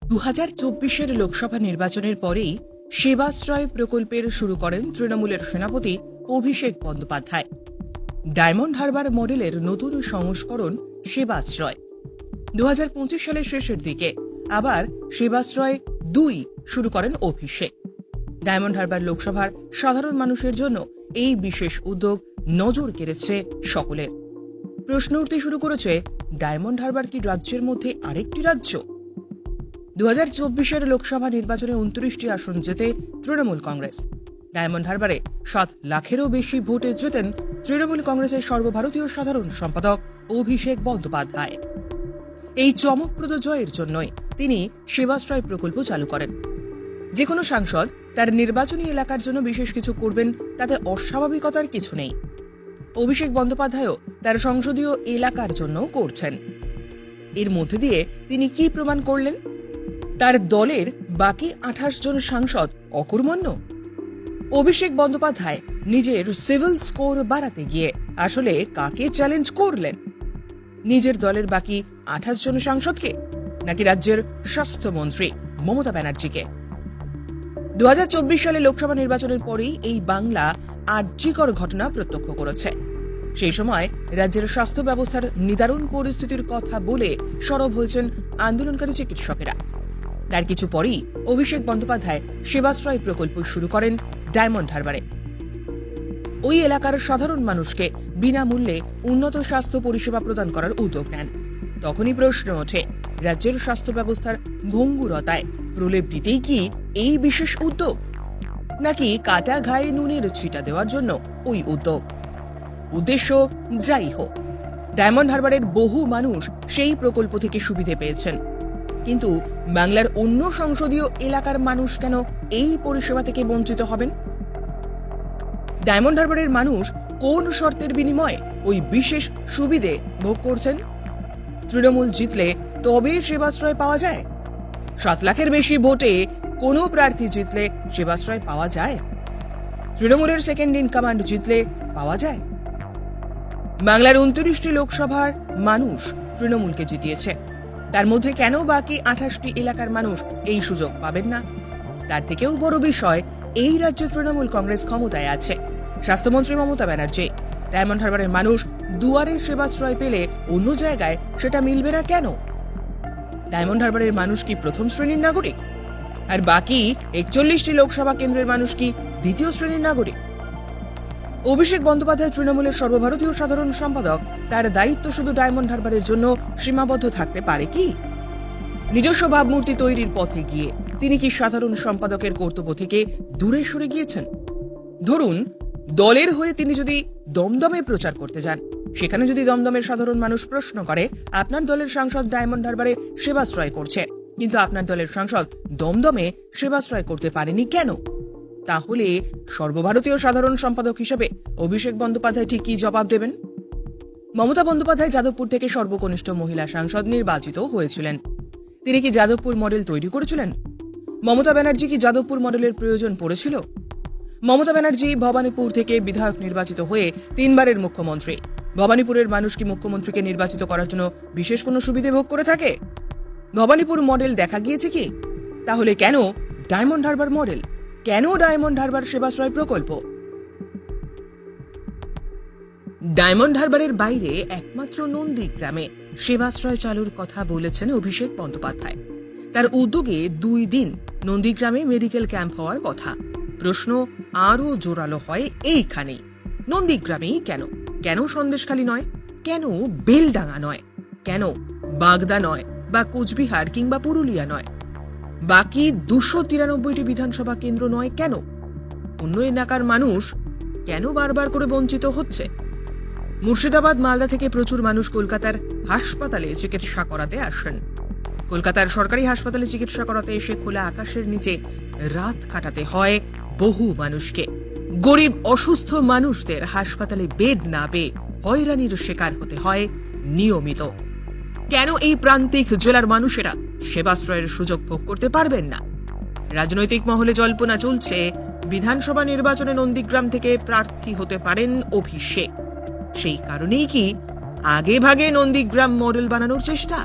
2024 লোকসভা নির্বাচনের পরেই সেবাশ্রয় প্রকল্পের শুরু করেন তৃণমূলের সেনাপতি অভিষেক বন্দ্যোপাধ্যায়। ডায়মন্ড হারবার মডেলের নতুন সংস্করণ সেবাশ্রয়। 2025 সালের শেষের দিকে আবার সেবাশ্রয় 2 শুরু করেন অভিষেক। ডায়মন্ড হারবার লোকসভার সাধারণ মানুষের জন্য এই বিশেষ উদ্যোগ নজর কেড়েছে সকলের। প্রশ্ন উঠতে শুরু করেছে, ডায়মন্ড হারবার কি রাজ্যের মধ্যে আরেকটি রাজ্য? 2024 লোকসভা নির্বাচনে 29টি আসন জেতে তৃণমূল কংগ্রেস। ডায়মন্ড হারবারে 7 লাখেরও বেশি ভোটে জেতেন তৃণমূল কংগ্রেসের সর্বভারতীয় সাধারণ সম্পাদক অভিষেক বন্দ্যোপাধ্যায়। এই চমকপ্রদ জয়ের জন্যই তিনি সেবাশ্রয় প্রকল্প চালু করেন। যে কোনো সাংসদ তার নির্বাচনী এলাকার জন্য বিশেষ কিছু করবেন, তাতে অস্বাভাবিকতার কিছু নেই। অভিষেক বন্দ্যোপাধ্যায়ও তার সংসদীয় এলাকার জন্য করছেন। এর মধ্যে দিয়ে তিনি কি প্রমাণ করলেন? তার দলের বাকি 28 জন সাংসদ অকর্মণ্য। অভিষেক বন্দ্যোপাধ্যায় নিজের সিভিল স্কোর বাড়াতে গিয়ে আসলে কাকে চ্যালেঞ্জ করলেন? নিজের দলের বাকি 28 জন সাংসদকে, নাকি রাজ্যের স্বাস্থ্যমন্ত্রী মমতা ব্যানার্জিকে? 2024 সালে লোকসভা নির্বাচনের পরেই এই বাংলা আর্যিকর ঘটনা প্রত্যক্ষ করেছে। সেই সময় রাজ্যের স্বাস্থ্য ব্যবস্থার নিদারুণ পরিস্থিতির কথা বলে সরব হয়েছেন আন্দোলনকারী চিকিৎসকেরা। তার কিছু পরেই অভিষেক বন্দ্যোপাধ্যায় সেবাশ্রয় প্রকল্প শুরু করেন ডায়মন্ড হারবারে। ওই এলাকার সাধারণ মানুষকে বিনামূল্যে উন্নত স্বাস্থ্য পরিষেবা প্রদান করার উদ্যোগ নেন। তখনই প্রশ্ন ওঠে, রাজ্যের স্বাস্থ্য ব্যবস্থার ভঙ্গুরতায় প্রলেপ দিতেই কি এই বিশেষ উদ্যোগ, নাকি কাটা ঘায়ে নুনের ছিটা দেওয়ার জন্য ওই উদ্যোগ? উদ্দেশ্য যাই হোক, ডায়মন্ড হারবারের বহু মানুষ সেই প্রকল্প থেকে সুবিধে পেয়েছেন, কিন্তু বাংলার অন্য সংসদীয় এলাকার মানুষ কেন এই পরিষেবা থেকে বঞ্চিত হবেন? ডায়মন্ড হারবারের মানুষ কোন শর্তের বিনিময়ে ওই বিশেষ সুবিধে ভোগ করছেন? তৃণমূল জিতলে তবে সেবাশ্রয় পাওয়া যায়? 7 লাখের বেশি ভোটে কোনো প্রার্থী জিতলে সেবাশ্রয় পাওয়া যায়? তৃণমূলের সেকেন্ড ইন কমান্ড জিতলে পাওয়া যায়? বাংলার 29টি লোকসভার মানুষ তৃণমূলকে জিতিয়েছে, তার মধ্যে কেন বাকি 28টি এলাকার মানুষ এই সুযোগ পাবেন না? তার থেকেও বড় বিষয়, এই রাজ্যে তৃণমূল কংগ্রেস ক্ষমতায় আছে, স্বাস্থ্যমন্ত্রী মমতা ব্যানার্জি। ডায়মন্ড হারবারের মানুষ দুয়ারে সেবাশ্রয় পেলে অন্য জায়গায় সেটা মিলবে না কেন? ডায়মন্ড হারবারের মানুষ কি প্রথম শ্রেণীর নাগরিক, আর বাকি 41টি লোকসভা কেন্দ্রের মানুষ কি দ্বিতীয় শ্রেণীর নাগরিক? অভিষেক বন্দ্যোপাধ্যায় তৃণমূলের সর্বভারতীয় সাধারণ সম্পাদক, তার দায়িত্ব শুধু ডায়মন্ড হারবারের জন্য সীমাবদ্ধ থাকতে পারে কি? নিজস্ব ভাবমূর্তি তৈরির পথে গিয়ে তিনি কি সাধারণ সম্পাদকের কর্তব্য থেকে দূরে সরে গিয়েছেন? ধরুন, দলের হয়ে তিনি যদি দমদমে প্রচার করতে যান, সেখানে যদি দমদমের সাধারণ মানুষ প্রশ্ন করে, আপনার দলের সাংসদ ডায়মন্ড হারবারে সেবাশ্রয় করছে, কিন্তু আপনার দলের সাংসদ দমদমে সেবাশ্রয় করতে পারেনি কেন? তাহলে সর্বভারতীয় সাধারণ সম্পাদক হিসেবে অভিষেক বন্দ্যোপাধ্যায় ঠিক কি জবাব দেবেন? মমতা বন্দ্যোপাধ্যায় যাদবপুর থেকে সর্বকনিষ্ঠ মহিলা সাংসদ নির্বাচিত হয়েছিলেন। তিনি কি যাদবপুর মডেল তৈরি করেছিলেন? মমতা ব্যানার্জি কি যাদবপুর মডেলের প্রয়োজন পড়েছিল? মমতা ব্যানার্জি ভবানীপুর থেকে বিধায়ক নির্বাচিত হয়ে 3 বারের মুখ্যমন্ত্রী। ভবানীপুরের মানুষ কি মুখ্যমন্ত্রীকে নির্বাচিত করার জন্য বিশেষ কোনো সুবিধে ভোগ করে থাকে? ভবানীপুর মডেল দেখা গিয়েছে কি? তাহলে কেন ডায়মন্ড হারবার মডেল? কেন ডায়মন্ড হারবার সেবাশ্রয় প্রকল্প? ডায়মন্ড হারবারের বাইরে একমাত্র নন্দীগ্রামে সেবাশ্রয় চালুর কথা বলেছেন অভিষেক বন্দ্যোপাধ্যায়। তার উদ্যোগে 2 দিন নন্দীগ্রামে মেডিকেল ক্যাম্প হওয়ার কথা। প্রশ্ন আরো জোরালো হয় এইখানেই, নন্দীগ্রামেই কেন? কেন সন্দেশখালী নয়? কেন বেলডাঙ্গা নয়? কেন বাগদা নয়, বা কোচবিহার কিংবা পুরুলিয়া নয়? বাকি 293টি বিধানসভা কেন্দ্র নয় কেন? অন্য এলাকার মানুষ কেন বারবার করে বঞ্চিত হচ্ছে? মুর্শিদাবাদ, মালদা থেকে প্রচুর মানুষ কলকাতার হাসপাতালে চিকিৎসা করাতে আসেন। কলকাতার সরকারি হাসপাতালে চিকিৎসা করাতে এসে খোলা আকাশের নিচে রাত কাটাতে হয় বহু মানুষকে। গরিব অসুস্থ মানুষদের হাসপাতালে বেড না পেয়ে হয়রানির শিকার হতে হয় নিয়মিত। কেন এই প্রান্তিক জেলার মানুষেরা সেবাশ্রয়ের সুযোগ ভোগ করতে পারবেন না? রাজনৈতিক মহলে জল্পনা চলছে, বিধানসভা নির্বাচনে নন্দীগ্রাম থেকে প্রার্থী হতে পারেন অভিষেক। সেই কারণেই কি আগে ভাগে নন্দীগ্রাম মডেল বানানোর চেষ্টা?